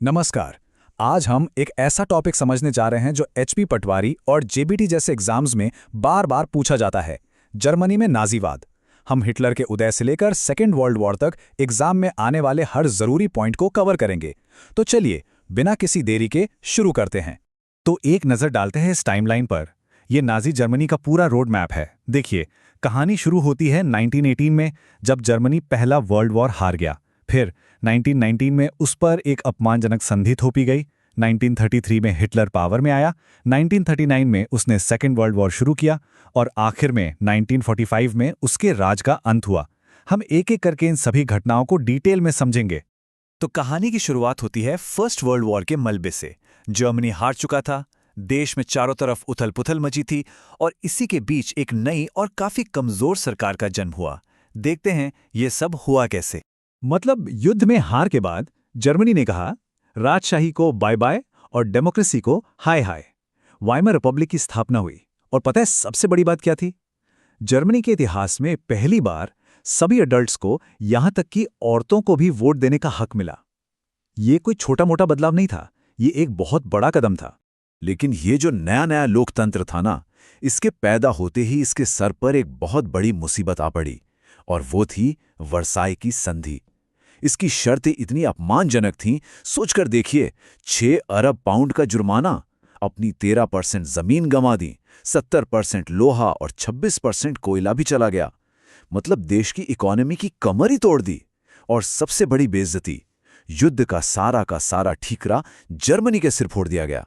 नमस्कार। आज हम एक ऐसा टॉपिक समझने जा रहे हैं जो एचपी पटवारी और जेबीटी जैसे एग्जाम्स में बार बार पूछा जाता है। जर्मनी में नाजीवाद। हम हिटलर के उदय से लेकर सेकेंड वर्ल्ड वॉर तक एग्जाम में आने वाले हर जरूरी पॉइंट को कवर करेंगे। तो चलिए बिना किसी देरी के शुरू करते हैं। तो एक नज़र डालते हैं इस टाइमलाइन पर। यह नाजी जर्मनी का पूरा रोड मैप है। देखिए, कहानी शुरू होती है 1918 में, जब जर्मनी पहला वर्ल्ड वॉर हार गया। फिर 1919 में उस पर एक अपमानजनक संधि थोपी गई। 1933 में हिटलर पावर में आया। 1939 में उसने सेकेंड वर्ल्ड वॉर शुरू किया और आखिर में 1945 में उसके राज का अंत हुआ। हम एक एक करके इन सभी घटनाओं को डिटेल में समझेंगे। तो कहानी की शुरुआत होती है फर्स्ट वर्ल्ड वॉर के मलबे से। जर्मनी हार चुका था, देश में चारों तरफ उथल पुथल मची थी और इसी के बीच एक नई और काफी कमजोर सरकार का जन्म हुआ। देखते हैं ये सब हुआ कैसे। मतलब युद्ध में हार के बाद जर्मनी ने कहा राजशाही को बाय बाय और डेमोक्रेसी को हाय हाय। वाइमर रिपब्लिक की स्थापना हुई। और पता है सबसे बड़ी बात क्या थी? जर्मनी के इतिहास में पहली बार सभी अडल्ट्स को, यहां तक कि औरतों को भी वोट देने का हक मिला। ये कोई छोटा मोटा बदलाव नहीं था, ये एक बहुत बड़ा कदम था। लेकिन ये जो नया नया लोकतंत्र था ना, इसके पैदा होते ही इसके सर पर एक बहुत बड़ी मुसीबत आ पड़ी, और वो थी वर्साई की संधि। इसकी शर्तें इतनी अपमानजनक थीं, सोचकर देखिए, 6 अरब पाउंड का जुर्माना, अपनी 13% जमीन गंवा दी, 70% लोहा और 26% कोयला भी चला गया। मतलब देश की इकोनॉमी की कमर ही तोड़ दी। और सबसे बड़ी बेइज्जती, युद्ध का सारा ठीकरा जर्मनी के सिर फोड़ दिया गया।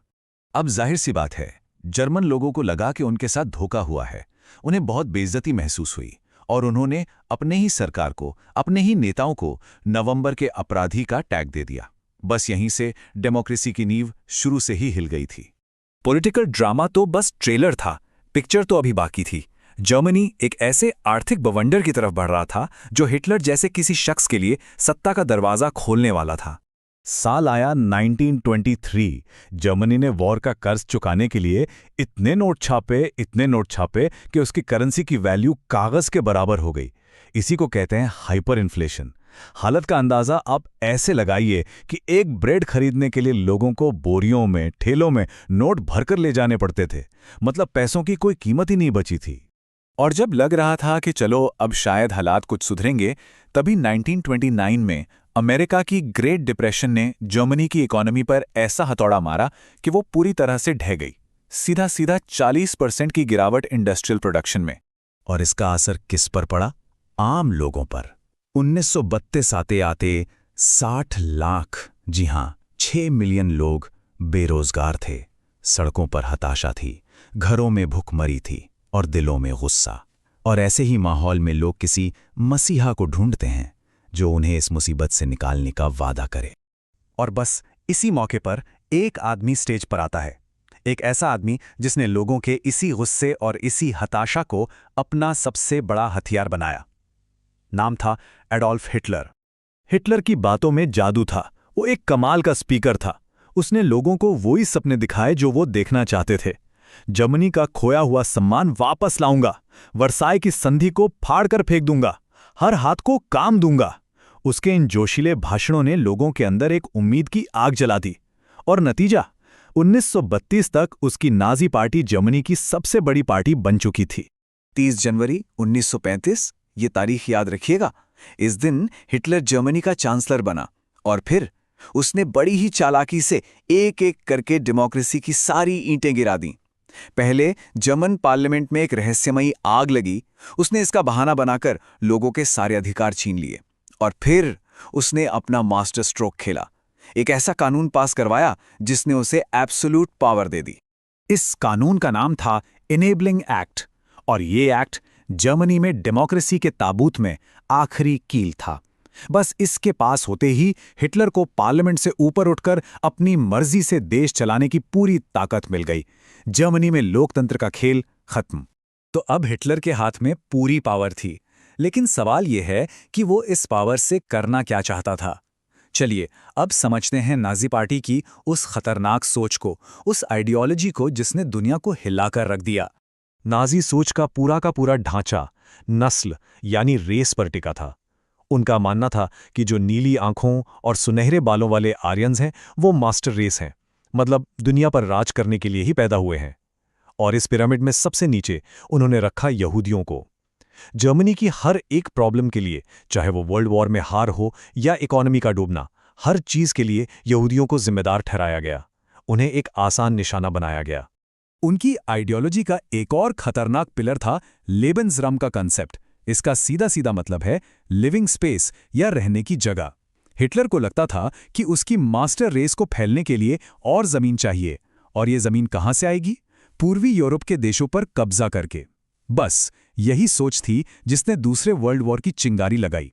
अब जाहिर सी बात है, जर्मन लोगों को लगा कि उनके साथ धोखा हुआ है। उन्हें बहुत बेइज्जती महसूस हुई और उन्होंने अपने ही सरकार को, अपने ही नेताओं को नवंबर के अपराधी का टैग दे दिया। बस यहीं से डेमोक्रेसी की नींव शुरू से ही हिल गई थी। पॉलिटिकल ड्रामा तो बस ट्रेलर था, पिक्चर तो अभी बाकी थी। जर्मनी एक ऐसे आर्थिक बवंडर की तरफ बढ़ रहा था जो हिटलर जैसे किसी शख्स के लिए सत्ता का दरवाजा खोलने वाला था। साल आया 1923। जर्मनी ने वॉर का कर्ज चुकाने के लिए इतने नोट छापे कि उसकी करेंसी की वैल्यू कागज के बराबर हो गई। इसी को कहते हैं हाइपर इन्फ्लेशन। हालत का अंदाजा आप ऐसे लगाइए कि एक ब्रेड खरीदने के लिए लोगों को बोरियों में, ठेलों में नोट भरकर ले जाने पड़ते थे। मतलब पैसों की कोई कीमत ही नहीं बची थी। और जब लग रहा था कि चलो अब शायद हालात कुछ सुधरेंगे, तभी 1929 में अमेरिका की ग्रेट डिप्रेशन ने जर्मनी की इकोनॉमी पर ऐसा हथौड़ा मारा कि वो पूरी तरह से ढह गई। सीधा सीधा 40% की गिरावट इंडस्ट्रियल प्रोडक्शन में। और इसका असर किस पर पड़ा? आम लोगों पर। 1932 आते आते 60 लाख, जी हां, 6 मिलियन लोग बेरोजगार थे। सड़कों पर हताशा थी, घरों में भूखमरी थी और दिलों में गुस्सा। और ऐसे ही माहौल में लोग किसी मसीहा को ढूंढते हैं जो उन्हें इस मुसीबत से निकालने का वादा करे। और बस इसी मौके पर एक आदमी स्टेज पर आता है। एक ऐसा आदमी जिसने लोगों के इसी गुस्से और इसी हताशा को अपना सबसे बड़ा हथियार बनाया। नाम था एडोल्फ हिटलर। हिटलर की बातों में जादू था। वो एक कमाल का स्पीकर था। उसने लोगों को वही सपने दिखाए जो वो देखना चाहते थे। जर्मनी का खोया हुआ सम्मान वापस लाऊंगा, वर्साई की संधि को फाड़कर फेंक दूंगा, हर हाथ को काम दूंगा। उसके इन जोशीले भाषणों ने लोगों के अंदर एक उम्मीद की आग जला दी। और नतीजा, 1932 तक उसकी नाजी पार्टी जर्मनी की सबसे बड़ी पार्टी बन चुकी थी। 30 जनवरी 1935, ये तारीख याद रखिएगा। इस दिन हिटलर जर्मनी का चांसलर बना और फिर उसने बड़ी ही चालाकी से एक एक करके डेमोक्रेसी की सारी ईंटें गिरा दी। पहले जर्मन पार्लियामेंट में एक रहस्यमयी आग लगी। उसने इसका बहाना बनाकर लोगों के सारे अधिकार छीन लिए। और फिर उसने अपना मास्टर स्ट्रोक खेला। एक ऐसा कानून पास करवाया जिसने उसे एब्सोल्यूट पावर दे दी। इस कानून का नाम था इनेबलिंग एक्ट। और ये एक्ट जर्मनी में डेमोक्रेसी के ताबूत में आखिरी कील था। बस इसके पास होते ही हिटलर को पार्लियामेंट से ऊपर उठकर अपनी मर्जी से देश चलाने की पूरी ताकत मिल गई। जर्मनी में लोकतंत्र का खेल खत्म। तो अब हिटलर के हाथ में पूरी पावर थी। लेकिन सवाल यह है कि वो इस पावर से करना क्या चाहता था। चलिए अब समझते हैं नाजी पार्टी की उस खतरनाक सोच को, उस आइडियोलॉजी को जिसने दुनिया को हिलाकर रख दिया। नाजी सोच का पूरा ढांचा नस्ल यानी रेस पर टिका था। उनका मानना था कि जो नीली आंखों और सुनहरे बालों वाले आर्यंस हैं वो मास्टर रेस हैं, मतलब दुनिया पर राज करने के लिए ही पैदा हुए हैं। और इस पिरामिड में सबसे नीचे उन्होंने रखा यहूदियों को। जर्मनी की हर एक प्रॉब्लम के लिए, चाहे वो वर्ल्ड वॉर में हार हो या इकोनॉमी का डूबना, हर चीज के लिए यहूदियों को जिम्मेदार ठहराया गया। उन्हें एक आसान निशाना बनाया गया। उनकी आइडियोलॉजी का एक और खतरनाक पिलर था लेबेंसराम का कंसेप्ट। इसका सीधा सीधा मतलब है लिविंग स्पेस या रहने की जगह। हिटलर को लगता था कि उसकी मास्टर रेस को फैलने के लिए और जमीन चाहिए, और ये जमीन कहां से आएगी? पूर्वी यूरोप के देशों पर कब्जा करके। बस यही सोच थी जिसने दूसरे वर्ल्ड वॉर की चिंगारी लगाई।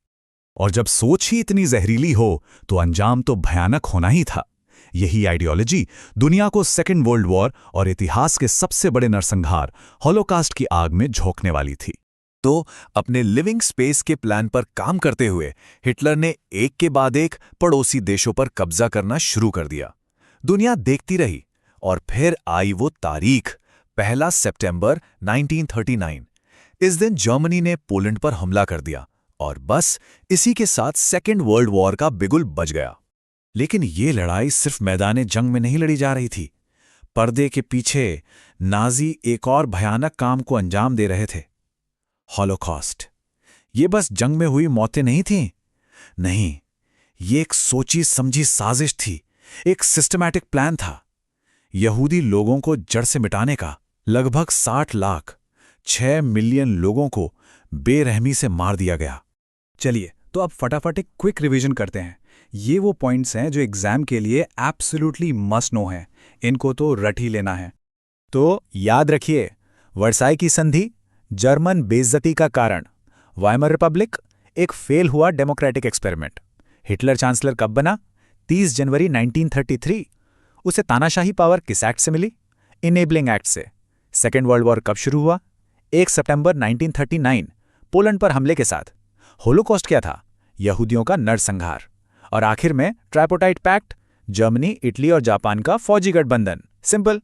और जब सोच ही इतनी जहरीली हो तो अंजाम तो भयानक होना ही था। यही आइडियोलॉजी दुनिया को सेकेंड वर्ल्ड वॉर और इतिहास के सबसे बड़े नरसंहार हॉलोकास्ट की आग में झोंकने वाली थी। तो अपने लिविंग स्पेस के प्लान पर काम करते हुए हिटलर ने एक के बाद एक पड़ोसी देशों पर कब्जा करना शुरू कर दिया। दुनिया देखती रही, और फिर आई वो तारीख, 1 सितंबर 1939। इस दिन जर्मनी ने पोलैंड पर हमला कर दिया, और बस इसी के साथ सेकेंड वर्ल्ड वॉर का बिगुल बज गया। लेकिन ये लड़ाई सिर्फ मैदान जंग में नहीं लड़ी जा रही थी। पर्दे के पीछे नाजी एक और भयानक काम को अंजाम दे रहे थे, हॉलोकॉस्ट। ये बस जंग में हुई मौतें नहीं थीं। नहीं, ये एक सोची समझी साजिश थी, एक सिस्टमैटिक प्लान था। यहूदी लोगों को जड़ से मिटाने का। लगभग 60 लाख, 6 मिलियन लोगों को बेरहमी से मार दिया गया। चलिए, तो अब फटाफट एक क्विक रिवीजन करते हैं। ये वो पॉइंट्स हैं जो एग्जाम के लिए एब्सोल्युटली मस्ट नो हैं। इनको तो रट ही लेना है। तो याद रखिए, वर्साई की संधि जर्मन बेइज्जती का कारण, वाइमर रिपब्लिक एक फेल हुआ डेमोक्रेटिक एक्सपेरिमेंट, हिटलर चांसलर कब बना? 30 जनवरी 1933। उसे तानाशाही पावर किस एक्ट से मिली? इनेबलिंग एक्ट से। सेकेंड वर्ल्ड वॉर कब शुरू हुआ? 1 सितंबर 1939, पोलैंड पर हमले के साथ। होलोकॉस्ट क्या था? यहूदियों का नरसंहार। और आखिर में ट्राइपोटाइट पैक्ट, जर्मनी, इटली और जापान का फौजी गठबंधन। सिंपल।